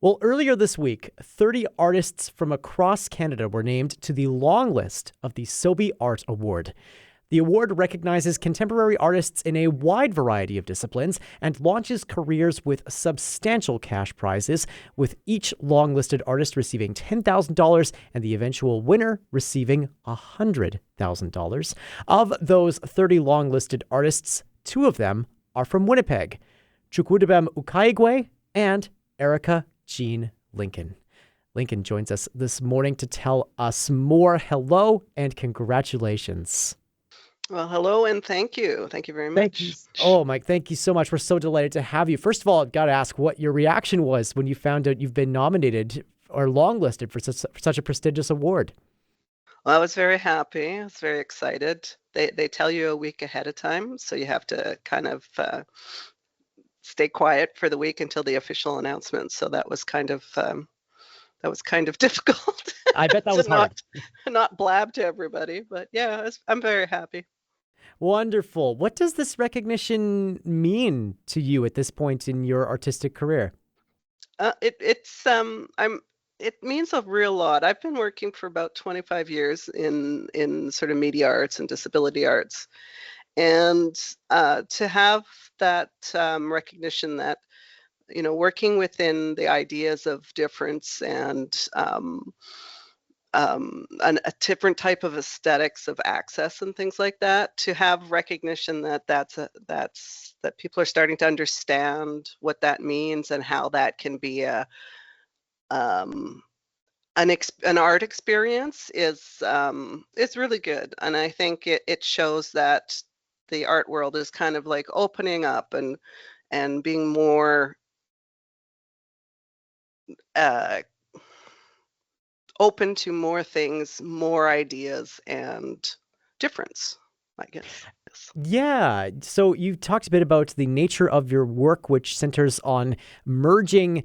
Well, earlier this week, 30 artists from across Canada were named to the long list of the Sobey Art Award. The award recognizes contemporary artists in a wide variety of disciplines and launches careers with substantial cash prizes, with each long-listed artist receiving $10,000 and the eventual winner receiving $100,000. Of those 30 long-listed artists, two of them are from Winnipeg: Chukwudubem Ukaigwe and Erika Lincoln. Lincoln joins us this morning to tell us more. Hello and congratulations. Well, hello and thank you. Thank you very Thank you. much. Oh, Mike, thank you so much. We're so delighted to have you. First of all, I've got to ask what your reaction was when you found out you've been nominated or longlisted for such a prestigious award. Well, I was very happy. I was very excited. They tell you a week ahead of time, so you have to kind of stay quiet for the week until the official announcement. So that was kind of difficult. I bet that to was hard. not blab to everybody, but yeah, I'm very happy. Wonderful. What does this recognition mean to you at this point in your artistic career? It means a real lot. I've been working for about 25 years in sort of media arts and disability arts, and to have that recognition that working within the ideas of difference and a different type of aesthetics of access and things like that, to have recognition that that people are starting to understand what that means and how that can be um, an art experience is really good. And I think it shows that the art world is kind of like opening up and being more open to more things, more ideas, and difference, I guess. Yes. Yeah. So you talked a bit about the nature of your work, which centers on merging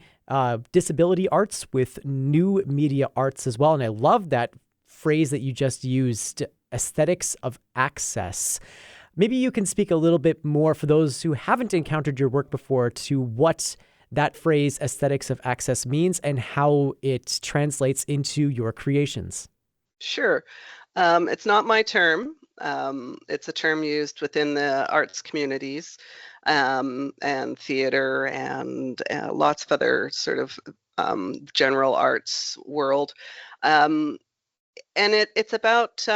disability arts with new media arts as well. And I love that phrase that you just used, aesthetics of access. Maybe you can speak a little bit more for those who haven't encountered your work before to what that phrase aesthetics of access means and how it translates into your creations. Sure. It's not my term. It's a term used within the arts communities and theater and lots of other sort of general arts world. And it's about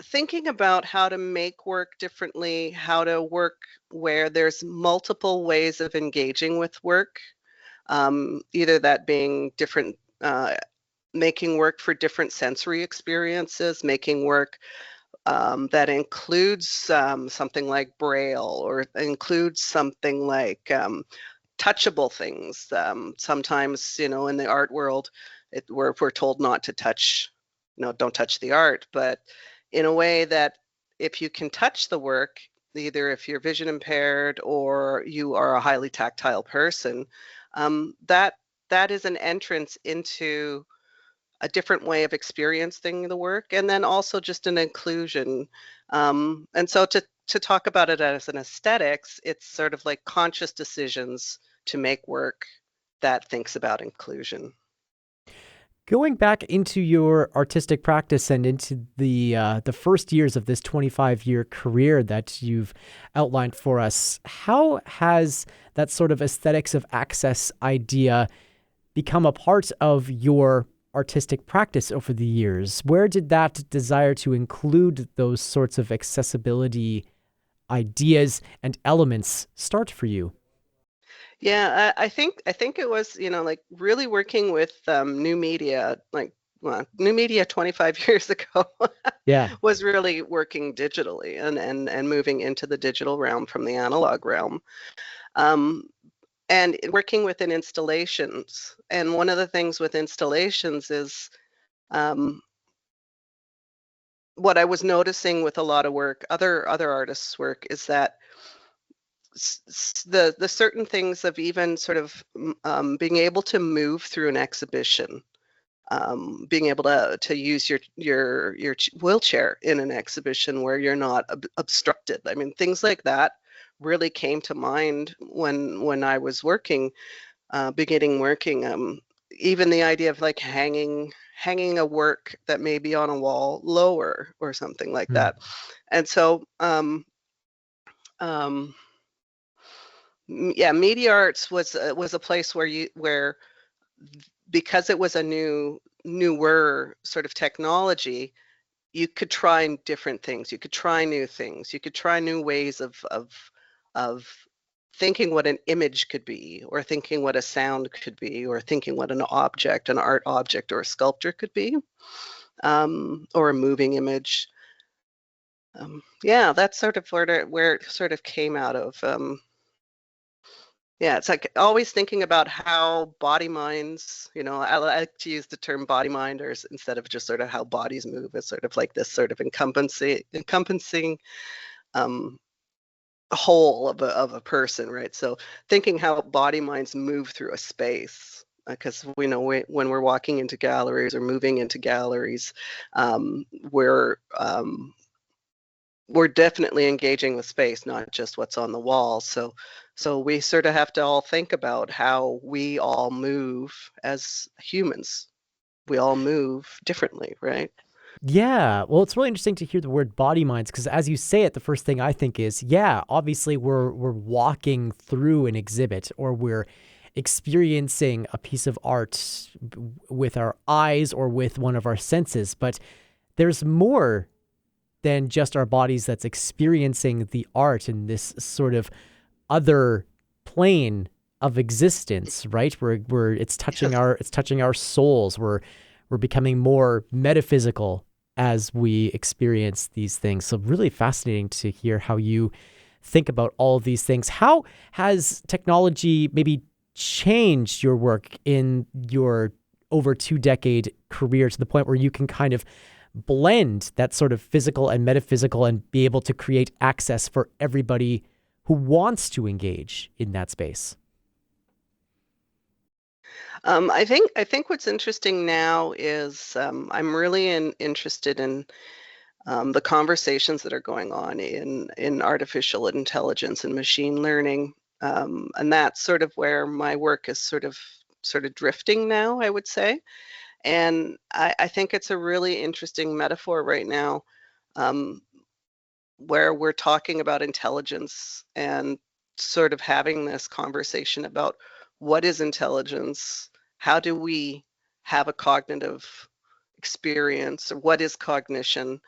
thinking about how to make work differently, how to work where there's multiple ways of engaging with work, either that being different, making work for different sensory experiences, making work that includes something like Braille or includes something like touchable things. Sometimes, in the art world, we're told not to touch, don't touch the art, but in a way that if you can touch the work, either if you're vision impaired or you are a highly tactile person, that is an entrance into a different way of experiencing the work, and then also just an inclusion. And so to talk about it as an aesthetics, it's sort of like conscious decisions to make work that thinks about inclusion. Going back into your artistic practice and into the first years of this 25-year career that you've outlined for us, how has that sort of aesthetics of access idea become a part of your artistic practice over the years? Where did that desire to include those sorts of accessibility ideas and elements start for you? Yeah, I think it was, like really working with new media, like new media 25 years ago Yeah. was really working digitally and moving into the digital realm from the analog realm. And working within installations. And one of the things with installations is what I was noticing with a lot of work, other artists' work, is that the certain things of even sort of being able to move through an exhibition, being able to use your wheelchair in an exhibition where you're not obstructed. I mean, things like that really came to mind when I was working, beginning working. Even the idea of like hanging a work that may be on a wall lower or something like that. And so yeah, media arts was a place where because it was a newer sort of technology, you could try different things. You could try new things. You could try new ways of thinking what an image could be, or thinking what a sound could be, or thinking what an art object, or a sculpture could be, or a moving image. Yeah, that's sort of where it sort of came out of. Yeah, it's like always thinking about how body minds, I like to use the term body minders instead of just sort of how bodies move. It's sort of like this sort of encompassing whole of a person, right? So thinking how body minds move through a space, because we know when we're walking into galleries or moving into galleries, we're definitely engaging with space, not just what's on the wall. So we sort of have to all think about how we all move as humans. We all move differently, right? Yeah, well, it's really interesting to hear the word body minds because as you say it, the first thing I think is, yeah, obviously we're walking through an exhibit or we're experiencing a piece of art with our eyes or with one of our senses, but there's more than just our bodies that's experiencing the art in this sort of other plane of existence, right? Where Yes. it's touching our souls. We're becoming more metaphysical as we experience these things. So really fascinating to hear how you think about all of these things. How has technology maybe changed your work in your over 2-decade career to the point where you can kind of blend that sort of physical and metaphysical and be able to create access for everybody who wants to engage in that space? I think what's interesting now is I'm really interested in the conversations that are going on in artificial intelligence and machine learning, and that's sort of where my work is sort of drifting now, I would say. And I think it's a really interesting metaphor right now, um, where we're talking about intelligence and sort of having this conversation about what is intelligence, how do we have a cognitive experience, or what is cognition,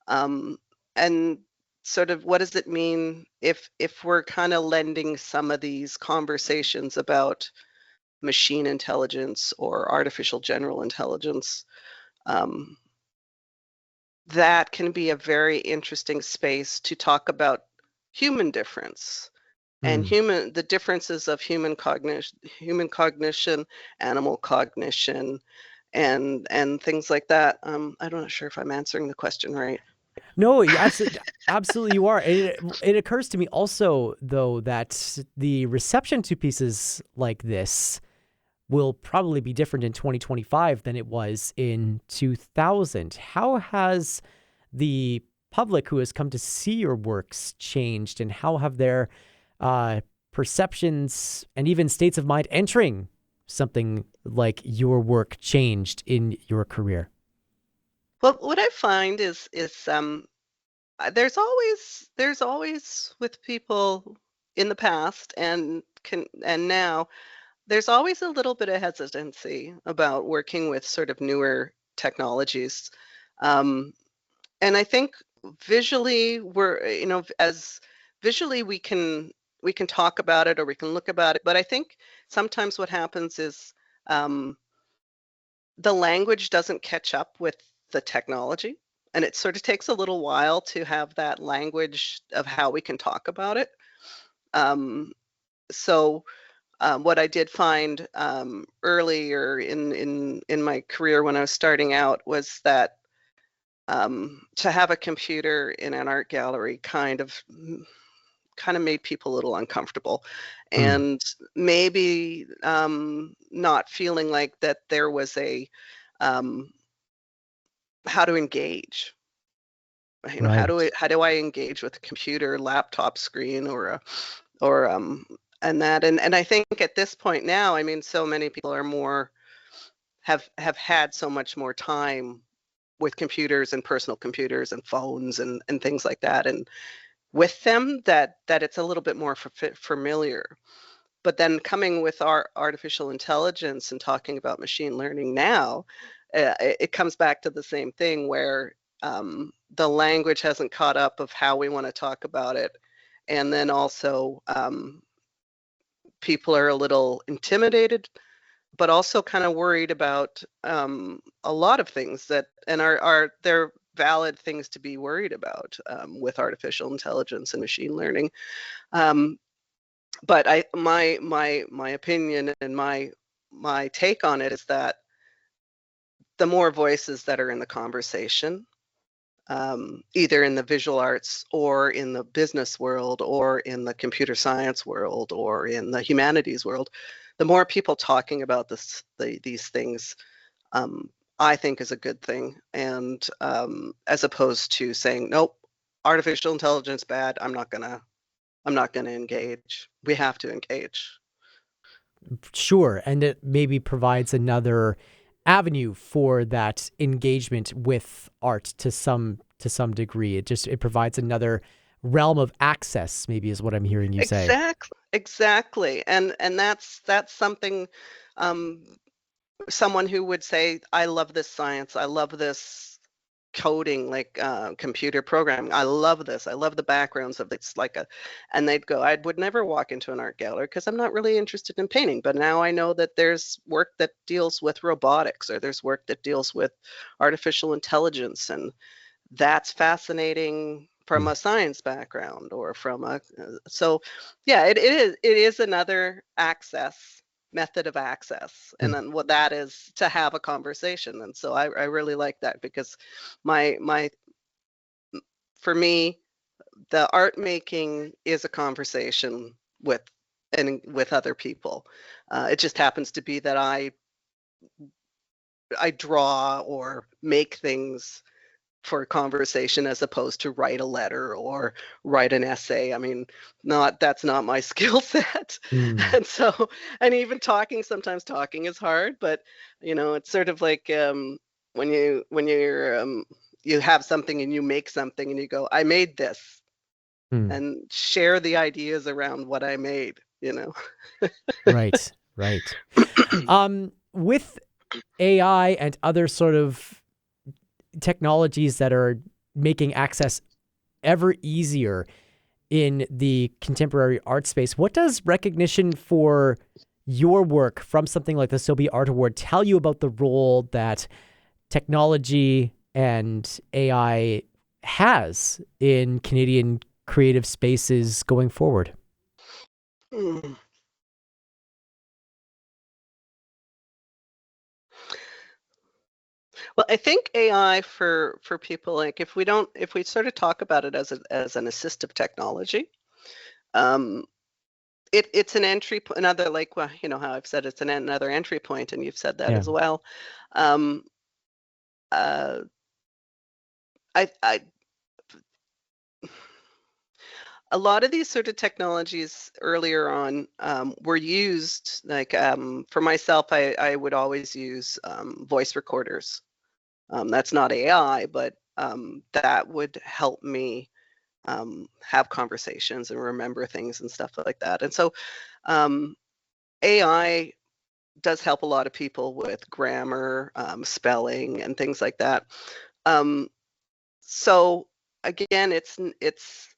um, and sort of what does it mean if we're kind of lending some of these conversations about machine intelligence or artificial general intelligence, um, that can be a very interesting space to talk about human difference and Hmm. the differences of human cognition, animal cognition, and things like that. I'm not sure if I'm answering the question right. No, you absolutely you are. It occurs to me also though that the reception to pieces like this will probably be different in 2025 than it was in 2000. How has the public who has come to see your works changed, and how have their uh, perceptions and even states of mind entering something like your work changed in your career? Well, what I find is there's always with people in the past and now, there's always a little bit of hesitancy about working with sort of newer technologies. Um, and I think visually as visually we can talk about it or we can look about it, but I think sometimes what happens is um, the language doesn't catch up with the technology, and it sort of takes a little while to have that language of how we can talk about it. Um, so what I did find earlier in my career when I was starting out was that to have a computer in an art gallery kind of made people a little uncomfortable, Hmm. and maybe not feeling like that there was a um, how to engage. Right. How do I engage with a computer, laptop screen, or a or and I think at this point now, I mean, so many people are more have had so much more time with computers and personal computers and phones and things like that, and with them that it's a little bit more familiar. But then coming with our artificial intelligence and talking about machine learning now, it comes back to the same thing where the language hasn't caught up of how we want to talk about it. And then also people are a little intimidated, but also kind of worried about a lot of things that, and they're valid things to be worried about with artificial intelligence and machine learning. But my opinion and my take on it is that the more voices that are in the conversation, either in the visual arts or in the business world or in the computer science world or in the humanities world, the more people talking about these things, I think is a good thing. And as opposed to saying, nope, artificial intelligence bad, I'm not gonna engage. We have to engage. Sure, and it maybe provides another avenue for that engagement with art to some degree. It provides another realm of access, maybe, is what I'm hearing you say. Exactly. And that's something, someone who would say, I love this science, I love this coding, like computer programming, I love this, I love the backgrounds of it's like and they'd go, I would never walk into an art gallery because I'm not really interested in painting, but now I know that there's work that deals with robotics, or there's work that deals with artificial intelligence, and that's fascinating from a science background or from a so yeah, it is another method of access, and then what that is to have a conversation. And so I really like that, because my for me, the art making is a conversation with other people. It just happens to be that I draw or make things for a conversation as opposed to write a letter or write an essay. I mean, that's not my skill set. And so, and even sometimes talking is hard, but it's sort of like when you have something and you make something and you go, I made this, and share the ideas around what I made, Right. With AI and other sort of technologies that are making access ever easier in the contemporary art space, what does recognition for your work from something like the Sobey Art Award tell you about the role that technology and AI has in Canadian creative spaces going forward? Well, I think AI for people, like, if we sort of talk about it as an assistive technology, it's an another, like, well, how I've said it's another entry point, and you've said that as well. I a lot of these sort of technologies earlier on were used, like, for myself, I would always use voice recorders. That's not AI, but that would help me have conversations and remember things and stuff like that. And so AI does help a lot of people with grammar, spelling, and things like that. So again, it's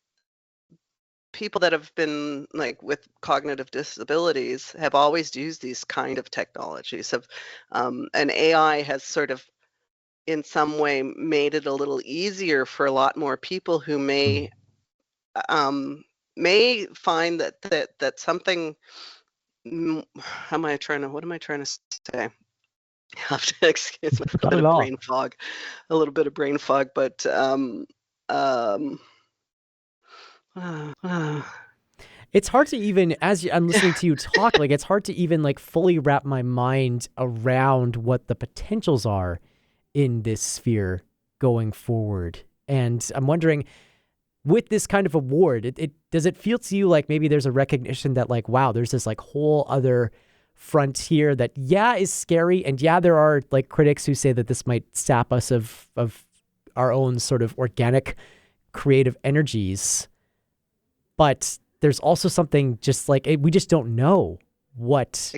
people that have been, like, with cognitive disabilities have always used these kind of technologies. And AI has sort of, in some way, made it a little easier for a lot more people who may find that something. What am I trying to say? You have to excuse me, a bit of brain fog, but it's hard to even, I'm listening to you talk, like, it's hard to even, like, fully wrap my mind around what the potentials are in this sphere going forward. And I'm wondering, with this kind of award, does it feel to you like maybe there's a recognition that like, wow, there's this like whole other frontier that, yeah, is scary. And yeah, there are like critics who say that this might sap us of our own sort of organic creative energies. But there's also something just like, we just don't know what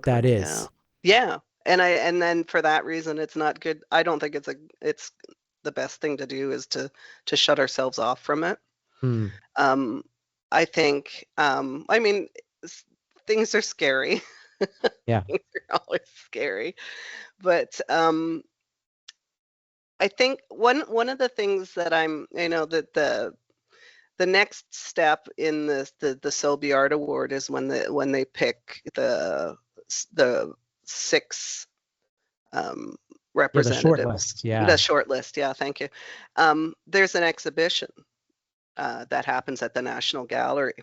that is. Yeah. And then for that reason, it's not good. I don't think it's the best thing to do is to shut ourselves off from it. I think, I mean, things are scary. Yeah. Things are always scary. But I think one of the things that that the next step in the Sobey Art Award is when they pick the 6 representatives. The short list. Yeah, thank you. There's an exhibition that happens at the National Gallery.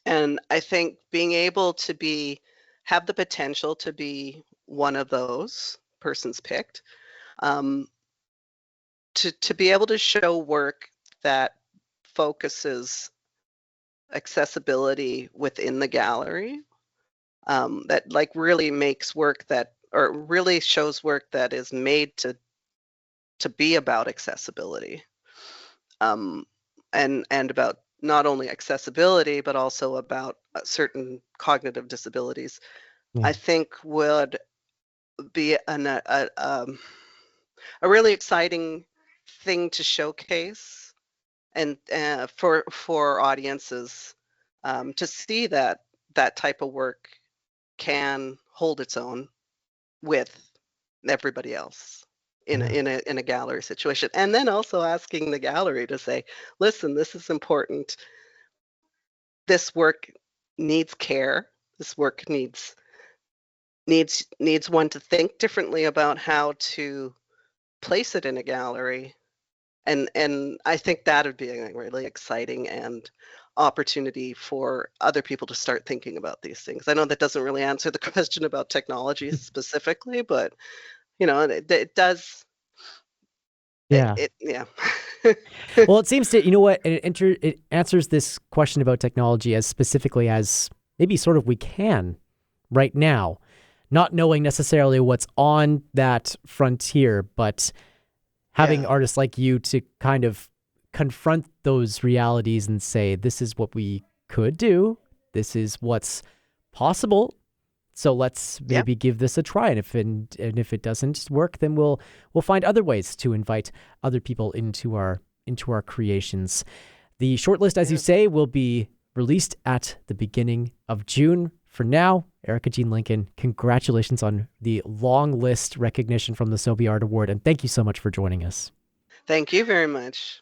And I think being able to have the potential to be one of those persons picked, to be able to show work that focuses accessibility within the gallery, that like really makes work that, or really shows work that is made to be about accessibility, and about not only accessibility but also about certain cognitive disabilities. I think would be a really exciting thing to showcase, and for audiences to see that type of work can hold its own with everybody else in a gallery situation. And then also asking the gallery to say, listen, this is important. This work needs care. This work needs one to think differently about how to place it in a gallery. And I think that would be a really exciting and opportunity for other people to start thinking about these things. I know that doesn't really answer the question about technology specifically, but it does. Yeah. Yeah. Well, it seems to, you know what, it answers this question about technology as specifically as maybe sort of we can right now, not knowing necessarily what's on that frontier, but having artists like you to kind of confront those realities and say, this is what we could do. This is what's possible. So let's maybe give this a try. And if it doesn't work, then we'll find other ways to invite other people into our creations. The shortlist, as you say, will be released at the beginning of June. For now, Erika Jean Lincoln, congratulations on the long list recognition from the Sobey Art Award, and thank you so much for joining us. Thank you very much.